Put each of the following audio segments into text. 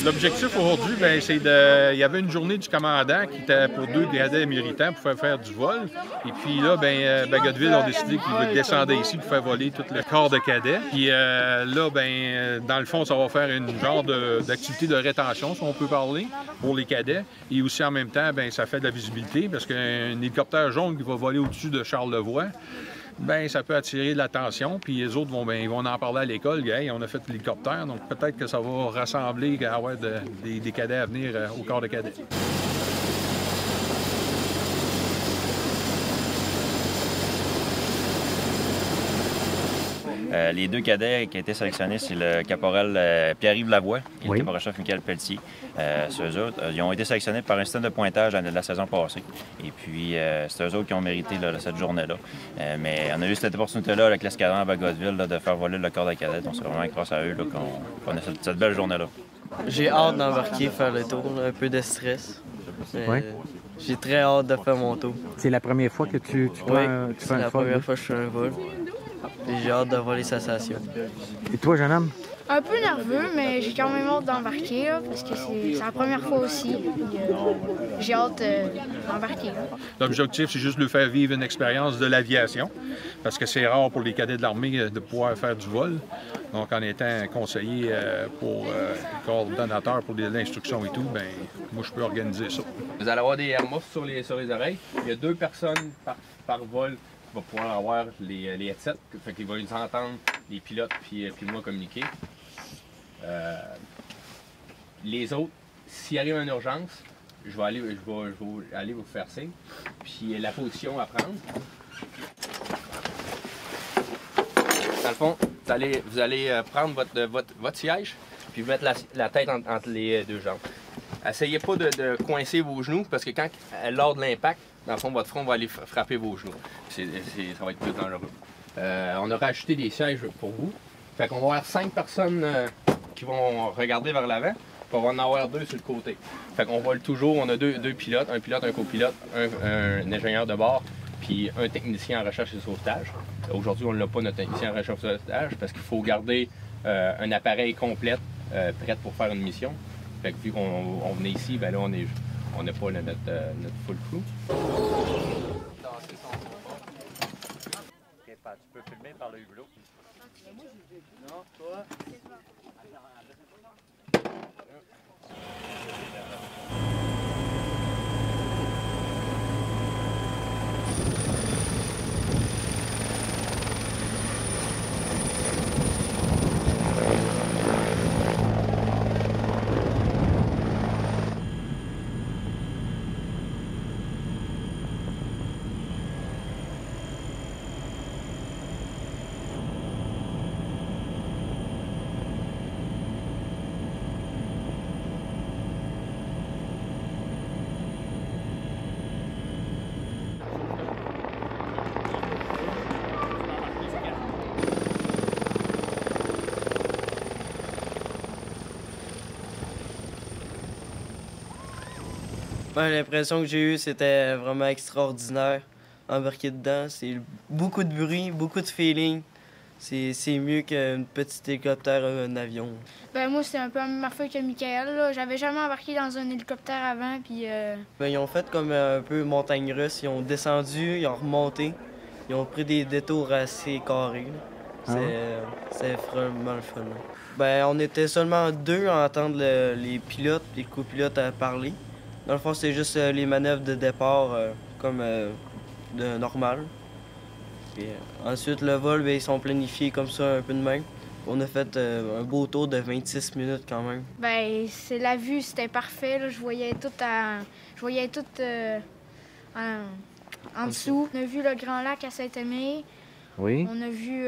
L'objectif aujourd'hui, ben, c'est de. Il y avait une journée du commandant qui était pour 2 cadets méritants pour faire du vol. Et puis là, ben, Bagotville a décidé qu'ils descendaient ici pour faire voler tout le corps de cadets. Puis là, ben, dans le fond, ça va faire une genre d'activité de rétention, si on peut parler, pour les cadets. Et aussi en même temps, ben, ça fait de la visibilité parce qu'un hélicoptère jaune qui va voler au-dessus de Charlevoix, ben ça peut attirer de l'attention, puis les autres vont, ben, ils vont en parler à l'école. Hey, on a fait l'hélicoptère, donc peut-être que ça va rassembler des cadets à venir au corps de cadets. Les 2 cadets qui ont été sélectionnés, c'est le caporal Pierre-Yves Lavoie et le caporal-chef Michael Pelletier. Ceux autres, ils ont été sélectionnés par un système de pointage de la saison passée. Et puis, c'est eux autres qui ont mérité là, cette journée-là. Mais on a eu cette opportunité-là avec l'escadron à Bagotville de faire voler le corps de cadet. Donc, c'est vraiment grâce à eux qu'on a cette belle journée-là. J'ai hâte d'embarquer, faire le tour, un peu de stress. J'ai très hâte de faire mon tour. C'est la première fois que tu fais un vol? C'est la première fois que je fais un vol. Et j'ai hâte de voir les sensations. Et toi, jeune homme? Un peu nerveux, mais j'ai quand même hâte d'embarquer, parce que c'est la première fois aussi. J'ai hâte d'embarquer. L'objectif, c'est juste de lui faire vivre une expérience de l'aviation, parce que c'est rare pour les cadets de l'armée de pouvoir faire du vol. Donc, en étant conseiller pour coordonnateur pour l'instruction et tout, ben moi, je peux organiser ça. Vous allez avoir des airmuffs sur les oreilles. Il y a 2 personnes par vol qui vont pouvoir avoir les headsets. Fait qu'ils vont nous entendre, les pilotes, puis moi communiquer. Les autres, s'il arrive une urgence, je vais aller vous faire signe. Puis la position à prendre. Dans le fond, vous allez prendre votre siège, puis vous mettre la tête entre les 2 jambes. Essayez pas de coincer vos genoux, parce que lors de l'impact, dans le fond, votre front va aller frapper vos genoux. Ça va être plus dangereux. On a rajouté des sièges pour vous. Fait qu'on va avoir 5 personnes qui vont regarder vers l'avant, puis on va en avoir 2 sur le côté. Fait qu'on vole toujours, on a deux pilotes, un copilote, un ingénieur de bord, puis un technicien en recherche et sauvetage. Aujourd'hui, on n'a pas notre technicien en recherche et sauvetage parce qu'il faut garder un appareil complet prêt pour faire une mission. Fait que vu qu'on venait ici, ben là, on n'a pas notre full crew. Tu peux filmer par le hublot. Non, toi? Ben, l'impression que j'ai eue, c'était vraiment extraordinaire. Embarquer dedans, c'est beaucoup de bruit, beaucoup de feeling. C'est mieux qu'un petit hélicoptère ou un avion. Ben moi, c'était un peu la même affaire que Michael. J'avais jamais embarqué dans un hélicoptère avant, puis... Ben, ils ont fait comme un peu montagne russe. Ils ont descendu, ils ont remonté. Ils ont pris des détours assez carrés. C'est vraiment le fun. Ben, on était seulement 2 à entendre les pilotes, les copilotes à parler. Dans le fond, c'est juste les manœuvres de départ comme de normal. Puis, ensuite, le vol, ben, ils sont planifiés comme ça, un peu de même. On a fait un beau tour de 26 minutes quand même. Ben, c'est la vue, c'était parfait. Là. Je voyais tout en dessous. On a vu le Grand Lac à Saint-Aimé. Oui. On a vu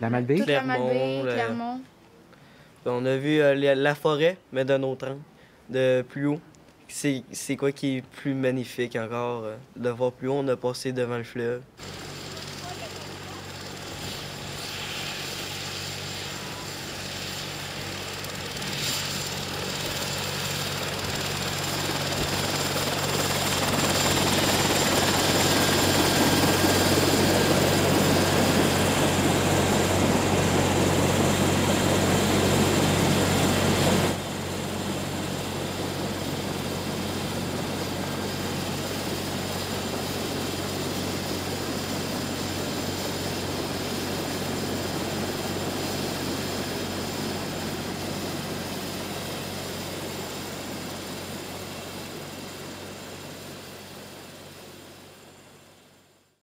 La Malbaie? toute la Malbaie, Clermont. On a vu la forêt, mais d'un autre angle, de plus haut. C'est quoi qui est plus magnifique encore, de voir plus haut, on a passé devant le fleuve.